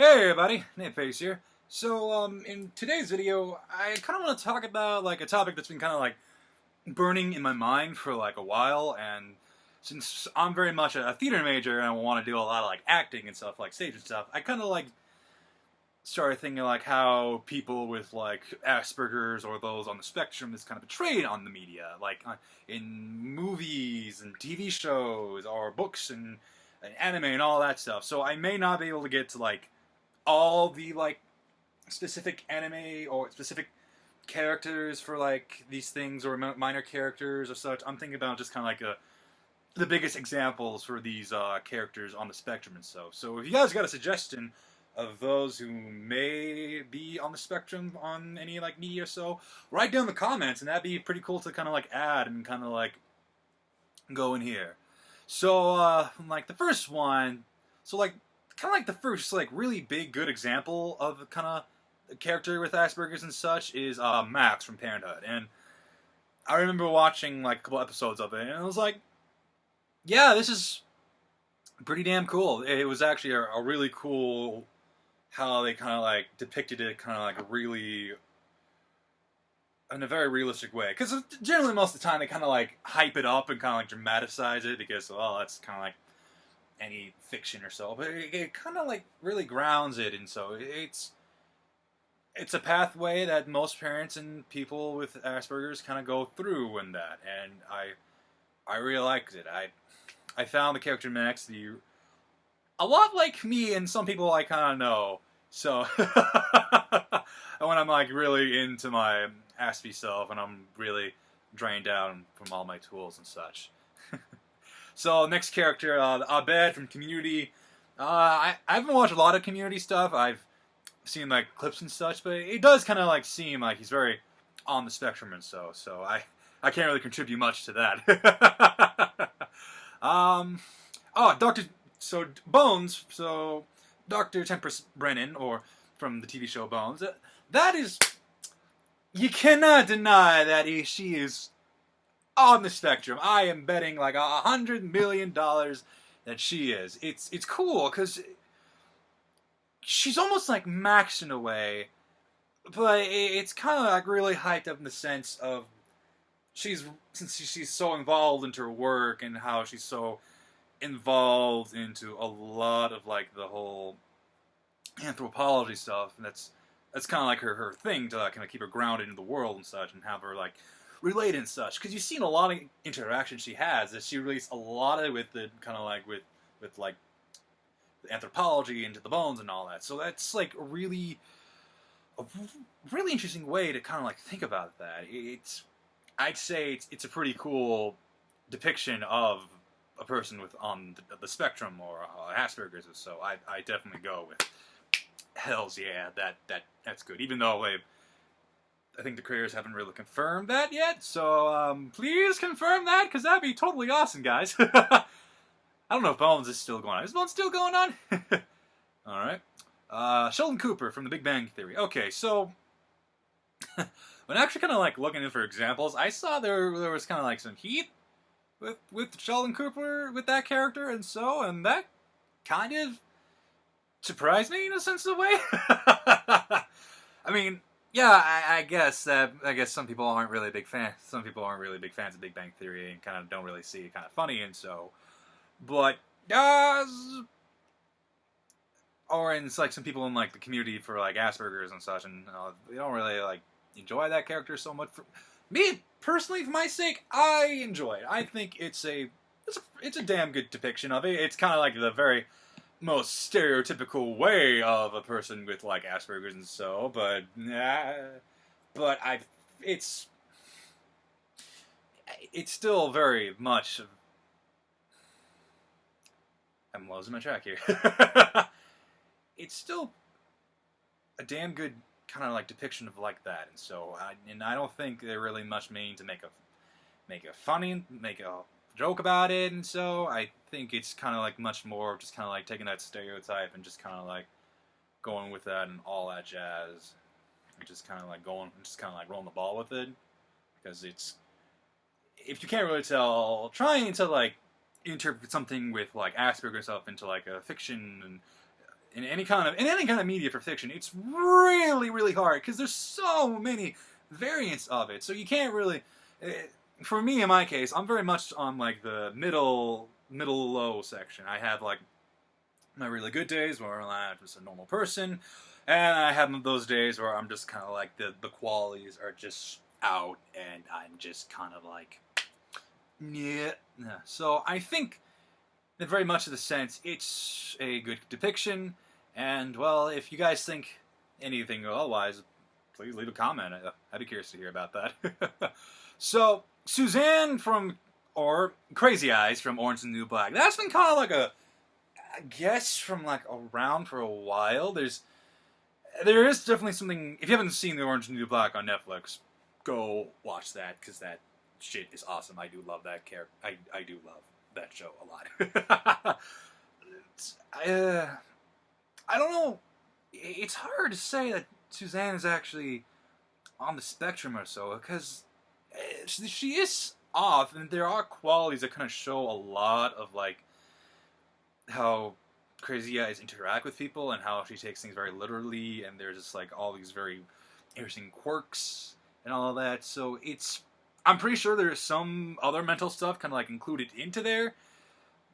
Hey everybody, Nitface here. In today's video, I kind of want to talk about like a topic that's been kind of like burning in my mind for like a while, and since I'm very much a theater major and I want to do a lot of like acting and stuff, like stage and stuff, I kind of like started thinking like how people with like Aspergers or those on the spectrum is kind of portrayed on the media, like in movies and TV shows or books and anime and all that stuff. So I may not be able to get to like all the like specific anime or specific characters for like these things or minor characters or such. I'm thinking about just kind of like the biggest examples for these characters on the spectrum and so. So if you guys got a suggestion of those who may be on the spectrum on any like media or so, write down in the comments, and that'd be pretty cool to kind of like add and kind of like go in here. So like the first one, so like kind of like the first like really big good example of kind of a character with Asperger's and such is Max from Parenthood. And I remember watching like a couple episodes of it, and I was like, yeah, this is pretty damn cool. It was actually a really cool how they kind of like depicted it kind of like really in a very realistic way. Because generally most of the time they kind of like hype it up and kind of like dramatize it because, well, that's kind of like any fiction or so. But it kind of like really grounds it, and so it's a pathway that most parents and people with Asperger's kind of go through in that. And I really liked it. I found the character Max to be a lot like me and some people I kind of know. So when I'm like really into my Aspie self and I'm really drained out from all my tools and such. So next character, Abed from Community. I haven't watched a lot of Community stuff. I've seen like clips and such, but it does kind of like seem like he's very on the spectrum and so. So I can't really contribute much to that. Doctor. So Bones. So Dr. Tempest Brennan, or from the TV show Bones. That is, you cannot deny that she is on the spectrum. I am betting like $100 million that she is. It's cool because she's almost like Max in a way, but it's kind of like really hyped up in the sense of since she's so involved into her work and how she's so involved into a lot of like the whole anthropology stuff, and that's kind of like her thing to kind of keep her grounded in the world and such, and have her like relate and such. Because you've seen a lot of interactions she has that she relates a lot of it with the kind of like with like the anthropology into the bones and all that. So that's like a really interesting way to kind of like think about that. I'd say it's a pretty cool depiction of a person with on the spectrum or Asperger's, so I definitely go with hells yeah, that's good. Even though I think the creators haven't really confirmed that yet, so please confirm that, because that'd be totally awesome, guys. I don't know if Bones is still going on. Is Bones still going on? Alright. Sheldon Cooper from The Big Bang Theory. Okay, so when actually kind of like looking in for examples, I saw there was kind of like some heat with Sheldon Cooper with that character, and that kind of surprised me in a sense of a way. I mean, yeah, I guess some people aren't really big fans. Some people aren't really big fans of Big Bang Theory and kind of don't really see it kind of funny, and so. But or it's like some people in like the community for like Asperger's and such, and they don't really like enjoy that character so much. For me personally, for my sake, I enjoy it. I think it's a damn good depiction of it. It's kind of like the very most stereotypical way of a person with like Asperger's and so, but it's still very much. I'm losing my track here. It's still a damn good kind of like depiction of like that, and so I don't think they're really much mean to make a joke about it, and so I think it's kind of like much more just kind of like taking that stereotype and just kind of like going with that and all that jazz, and just kind of like rolling the ball with it, because it's, if you can't really tell, trying to like interpret something with like Asperger's stuff into like a fiction and in any kind of media for fiction, it's really, really hard because there's so many variants of it. So you can't really. For me, in my case, I'm very much on like the middle low section. I have like my really good days where I'm just a normal person, and I have those days where I'm just kind of like the qualities are just out, and I'm just kind of like, yeah. So I think, in very much of the sense, it's a good depiction. And well, if you guys think anything otherwise, please leave a comment. I'd be curious to hear about that. So Suzanne or Crazy Eyes from Orange and the New Black. That's been kind of like I guess from like around for a while. There is definitely something. If you haven't seen the Orange and the New Black on Netflix, go watch that because that shit is awesome. I do love that character. I do love that show a lot. I don't know. It's hard to say that Suzanne is actually on the spectrum or so because she is off, and there are qualities that kind of show a lot of like how Crazy Eyes interact with people and how she takes things very literally, and there's just like all these very interesting quirks and all of that. So I'm pretty sure there's some other mental stuff kind of like included into there,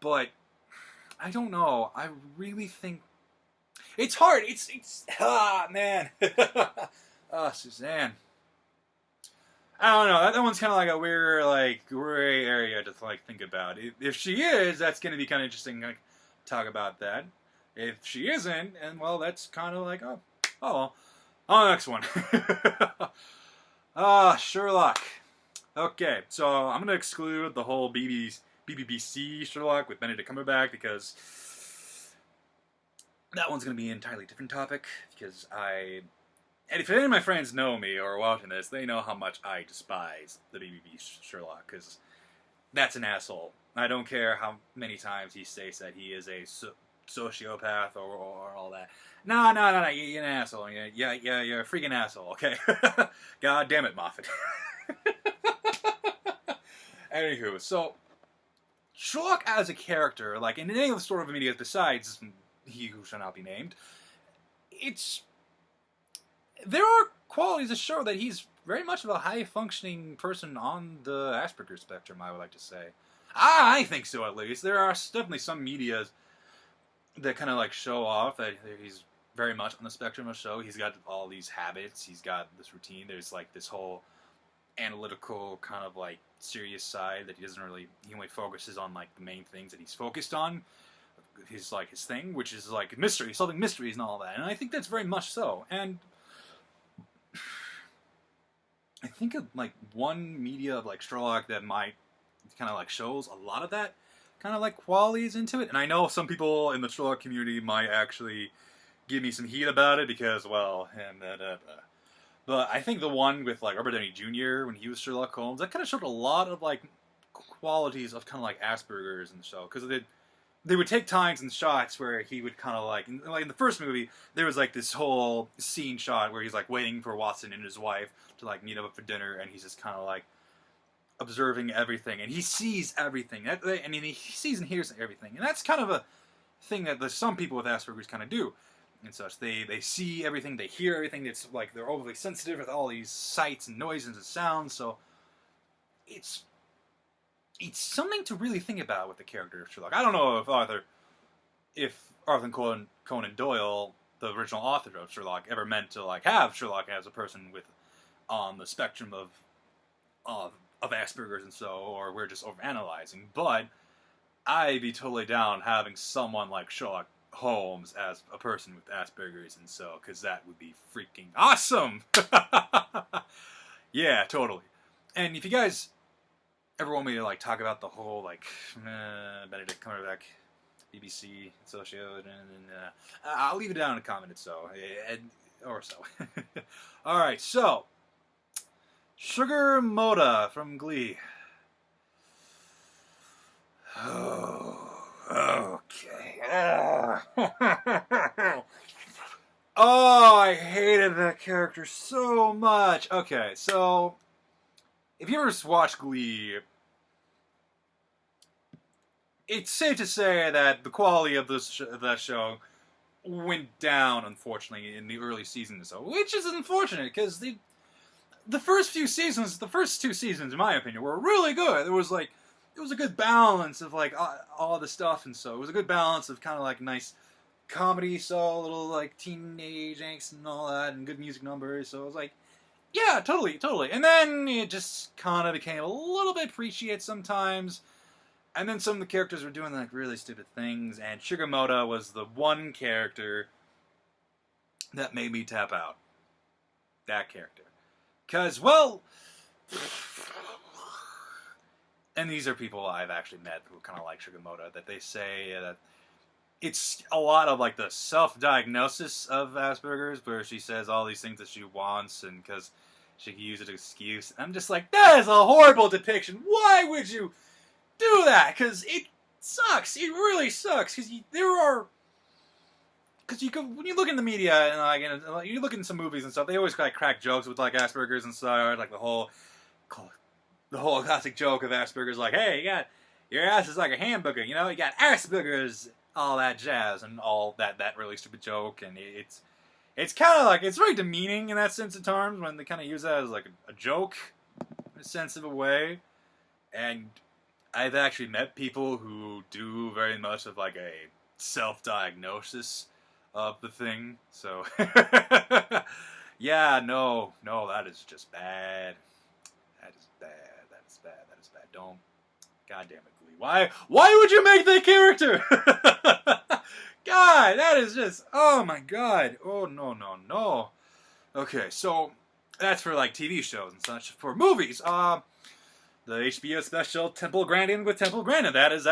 but I don't know. I really think it's hard. Man. Suzanne. I don't know. That one's kind of like a weird, like, gray area to like think about. If she is, that's going to be kind of interesting. Like, talk about that. If she isn't, and well, that's kind of like, oh well. On the next one. Sherlock. Okay, so I'm going to exclude the whole BBC Sherlock with Benedict Cumberbatch because that one's going to be an entirely different topic. And if any of my friends know me or are watching this, they know how much I despise the BBC Sherlock because that's an asshole. I don't care how many times he states that he is a sociopath or all that. No, you're an asshole. You're a freaking asshole, okay? God damn it, Moffat. Anywho, so Sherlock as a character, like in any of the sort of media besides He Who Shall Not Be Named, there are qualities that show that he's very much of a high-functioning person on the Aspergers spectrum, I would like to say. I think so, at least. There are definitely some medias that kind of like show off that he's very much on the spectrum of show. He's got all these habits. He's got this routine. There's like this whole analytical kind of like serious side that he only focuses on like the main things that he's focused on. His thing, which is like mystery, solving mysteries and all that. And I think that's very much so. And I think of like one media of like Sherlock that might kind of like shows a lot of that kind of like qualities into it. And I know some people in the Sherlock community might actually give me some heat about it because, well, but I think the one with like Robert Downey Jr. when he was Sherlock Holmes, that kind of showed a lot of like qualities of kind of like Aspergers in the show because they would take times and shots where he would kind of like in the first movie, there was like this whole scene shot where he's like waiting for Watson and his wife to like meet up for dinner, and he's just kind of like observing everything, and he sees everything, and he sees and hears everything, and that's kind of a thing that some people with Asperger's kind of do, and such. They see everything, they hear everything. It's like they're overly sensitive with all these sights and noises and sounds. So it's something to really think about with the character of Sherlock. I don't know if Arthur Conan Doyle, the original author of Sherlock, ever meant to like have Sherlock as a person with on the spectrum of Asperger's and so, or we're just overanalyzing. But I'd be totally down having someone like Sherlock Holmes as a person with Asperger's and so, because that would be freaking awesome. Yeah, totally. And if you guys ever want me to like talk about the whole like Benedict Cumberbatch, BBC, socio, and I'll leave it down in the comments or so. All right, so Sugar Moda from Glee. Oh, okay. Oh, I hated that character so much. Okay, so if you ever watched Glee, it's safe to say that the quality of that show went down, unfortunately, in the early seasons. So, which is unfortunate because the first two seasons, in my opinion, were really good. It was a good balance of like all the stuff, and so it was a good balance of kind of like nice comedy, so a little like teenage angst and all that, and good music numbers. So it was like, yeah, totally. And then it just kind of became a little bit preachy at sometimes. And then some of the characters were doing like really stupid things, and Shigemoto was the one character that made me tap out. That character. Because, well, and these are people I've actually met who kind of like Shigemoto, that they say that it's a lot of like the self-diagnosis of Asperger's, where she says all these things that she wants, and because she can use it as an excuse. I'm just like, that is a horrible depiction. Why would you do that? Because it sucks. It really sucks. Because when you look in the media and like you look in some movies and stuff, they always like crack jokes with like Asperger's and stuff, like the whole classic joke of Asperger's, like, hey, your ass is like a hamburger, you know, you got Asperger's, all that jazz, and all that really stupid joke, and it's kind of like, it's very demeaning in that sense at times when they kind of use that as like a joke in a sense of a way. And I've actually met people who do very much of like a self-diagnosis of the thing, so yeah, no, that is just bad. That is bad. Don't, goddamn it, Glee. Why would you make that character? God, that is just, oh my god. Oh, no. Okay, so that's for like TV shows and such. For movies, the HBO special Temple Grandin with Temple Grandin. That is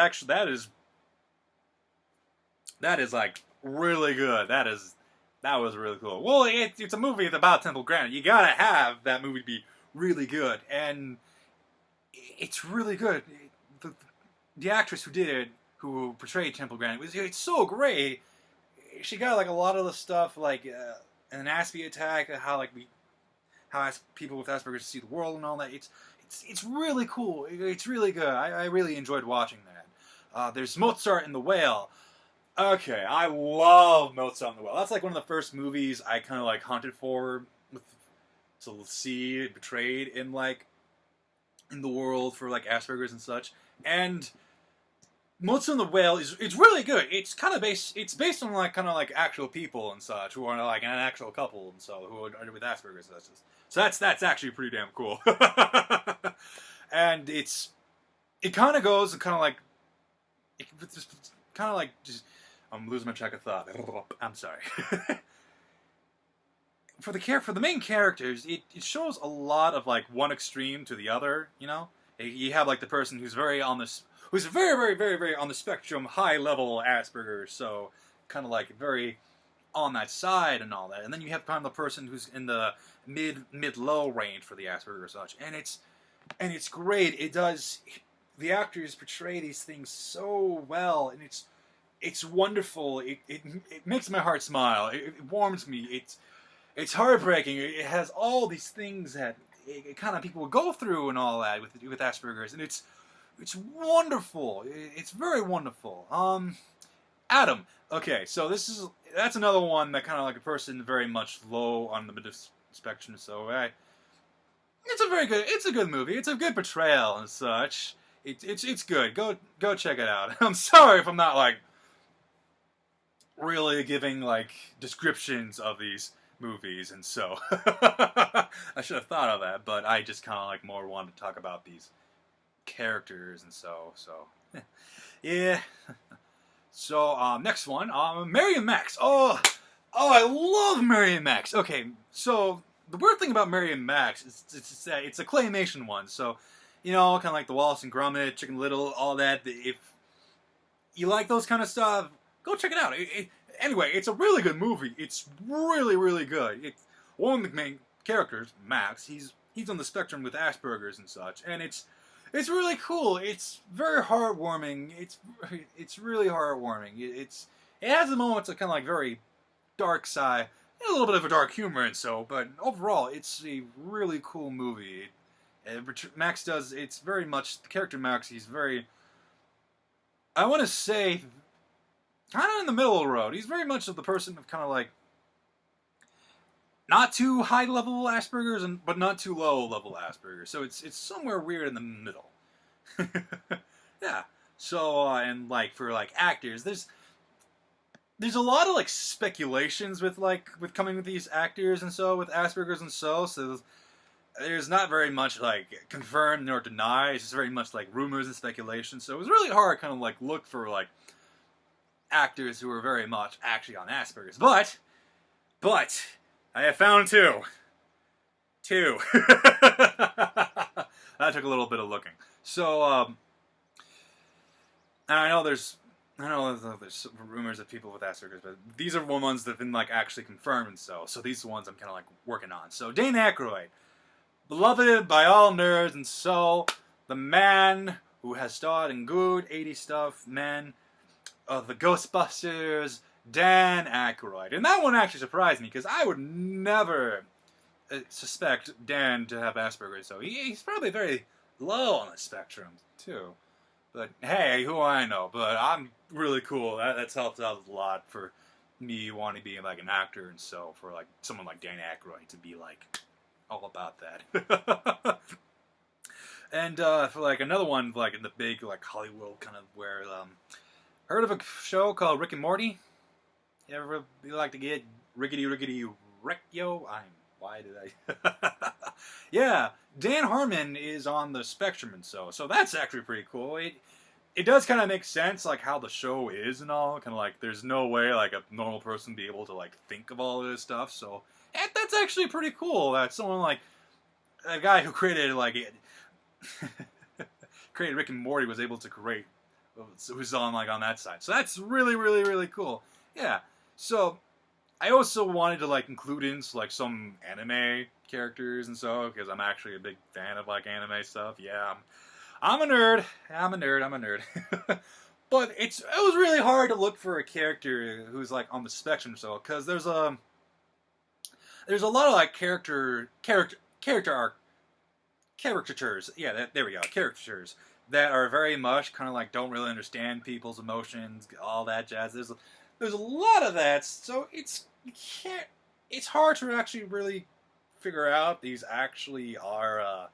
like really good. That was really cool. Well, it's a movie about Temple Grandin. You gotta have that movie be really good, and it's really good. The actress who did it, who portrayed Temple Grandin, it's so great. She got like a lot of the stuff, like an Aspie attack, how people with Asperger's see the world and all that. It's really cool. It's really good. I really enjoyed watching that. There's Mozart and the Whale. Okay, I love Mozart and the Whale. That's like one of the first movies I kind of like hunted for to see it portrayed in the world for like Asperger's and such. And Mozart and the Whale it's really good. It's based on like kind of like actual people and such who are like an actual couple and so who are with Asperger's. So that's actually pretty damn cool. And it kind of goes and kind of like just I'm losing my track of thought. I'm sorry. For the main characters, it shows a lot of like one extreme to the other. You know, you have like the person who's very, very, very, very on the spectrum, high level Asperger's, so kind of like very on that side and all that. And then you have kind of the person who's in the mid low range for the Asperger or such, and it's great. The actors portray these things so well, and it's wonderful. It makes my heart smile. It warms me. It's heartbreaking. It has all these things that it kind of people will go through and all that with Asperger's, and it's wonderful. It's very wonderful. Adam. Okay, so that's another one that kind of like a person very much low on the mid spectrum. So it's a good movie. It's a good portrayal and such. It's good. Go check it out. I'm sorry if I'm not like really giving like descriptions of these movies, and so I should have thought of that, but I just kind of like more wanted to talk about these characters, and so yeah. So next one, Mary and Max. Oh, I love Mary and Max. Okay, so the weird thing about Mary and Max is it's a claymation one, so you know, kind of like the Wallace and Gromit, Chicken Little, all that. If you like those kind of stuff, go check it out. Anyway, it's a really good movie. It's really, really good. One of the main characters, Max, he's on the spectrum with Asperger's and such, and it's really cool. It's very heartwarming. It's really heartwarming. It has the moments of kind of like very dark side, and a little bit of a dark humor and so, but overall, it's a really cool movie. Max it's very much, the character Max, he's very, I want to say, kind of in the middle of the road. He's very much of the person of kind of like not too high level Aspergers, but not too low level Aspergers. So it's somewhere weird in the middle. Yeah. So and like for like actors, there's a lot of like speculations with coming with these actors and so with Aspergers and so there's not very much like confirmed nor denied. It's just very much like rumors and speculation. So it was really hard kind of like look for like actors who were very much actually on Asperger's. But I have found two. That took a little bit of looking. So and I know there's rumors of people with Asperger's, but these are ones that have been like actually confirmed and so these are the ones I'm kind of like working on. So Dan Aykroyd, beloved by all nerds and so the man who has starred in good 80s stuff, man of the Ghostbusters, Dan Aykroyd. And that one actually surprised me because I would never suspect Dan to have Asperger's, so he's probably very low on the spectrum too. But hey, who I know? But I'm really cool. That's helped out a lot for me wanting to be like an actor, and so for like someone like Dan Aykroyd to be like all about that. And for like another one, like in the big like Hollywood kind of where heard of a show called Rick and Morty? You ever like to get rickety wreckyo? Why did I? Yeah, Dan Harmon is on the spectrum and so that's actually pretty cool. It does kind of make sense like how the show is and all. Kind of like there's no way like a normal person be able to like think of all of this stuff. So that's actually pretty cool that someone like a guy who created like created Rick and Morty was able to create who's on like on that side. So that's really cool. Yeah. So I also wanted to like include in like some anime characters and so because I'm actually a big fan of like anime stuff. Yeah, I'm a nerd. I'm a nerd. But it was really hard to look for a character who's like on the spectrum so because there's a lot of like caricatures. Yeah, there we go. Caricatures that are very much kind of like don't really understand people's emotions, all that jazz. There's a lot of that, so it's hard to actually really figure out these actually are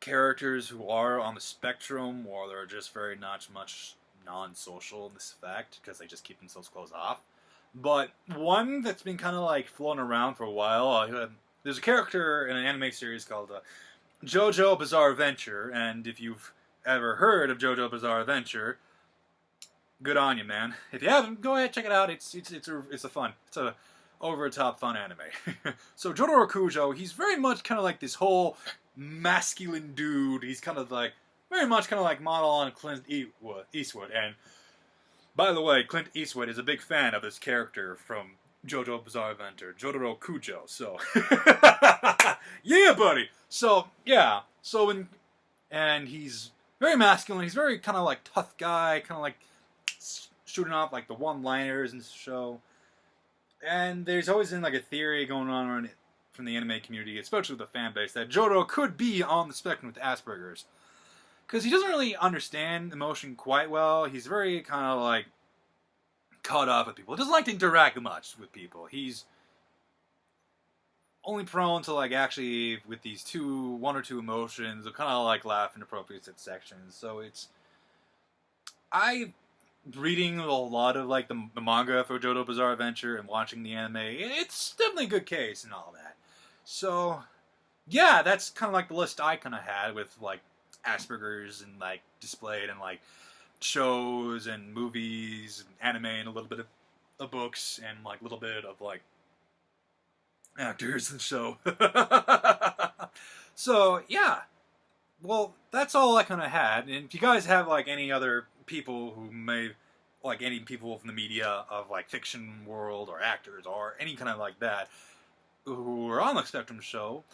characters who are on the spectrum, or they're just very not much non-social in this fact because they just keep themselves closed off. But one that's been kind of like floating around for a while, there's a character in an anime series called JoJo Bizarre Adventure, and if you've ever heard of JoJo Bizarre Adventure, good on you, man. If you haven't, go ahead check it out. It's a over-the-top fun anime. So Jotaro Kujo, he's very much kind of like this whole masculine dude. He's kind of like very much kind of like model on Clint Eastwood. And by the way, Clint Eastwood is a big fan of this character from JoJo Bizarre Adventure, Jotaro Kujo. So yeah, buddy. So yeah. And he's very masculine. He's very kind of like tough guy, kind of like shooting off like the one-liners in the show. And there's always been like a theory going on around it from the anime community, especially with the fan base, that Jotaro could be on the spectrum with Asperger's. Because he doesn't really understand emotion quite well. He's very kind of like caught up with people. He doesn't like to interact much with people. He's only prone to like actually with these one or two emotions, kind of like laugh in appropriate sections. So reading a lot of like the manga for JoJo Bizarre Adventure and watching the anime, it's definitely a good case and all that. So yeah, that's kind of like the list I kind of had with like Asperger's and like displayed in like shows and movies and anime and a little bit of books and like a little bit of like actors and so. So yeah, well that's all I kind of had. And if you guys have like any other people who may like any people from the media of like fiction world or actors or any kind of like that who are on the Spectrum show,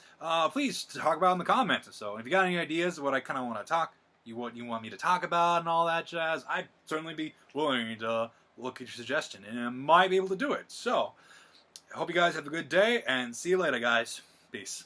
please talk about it in the comments and so. And if you got any ideas of what I kind of want to you want me to talk about and all that jazz, I'd certainly be willing to look at your suggestion and I might be able to do it. So I hope you guys have a good day and see you later, guys. Peace.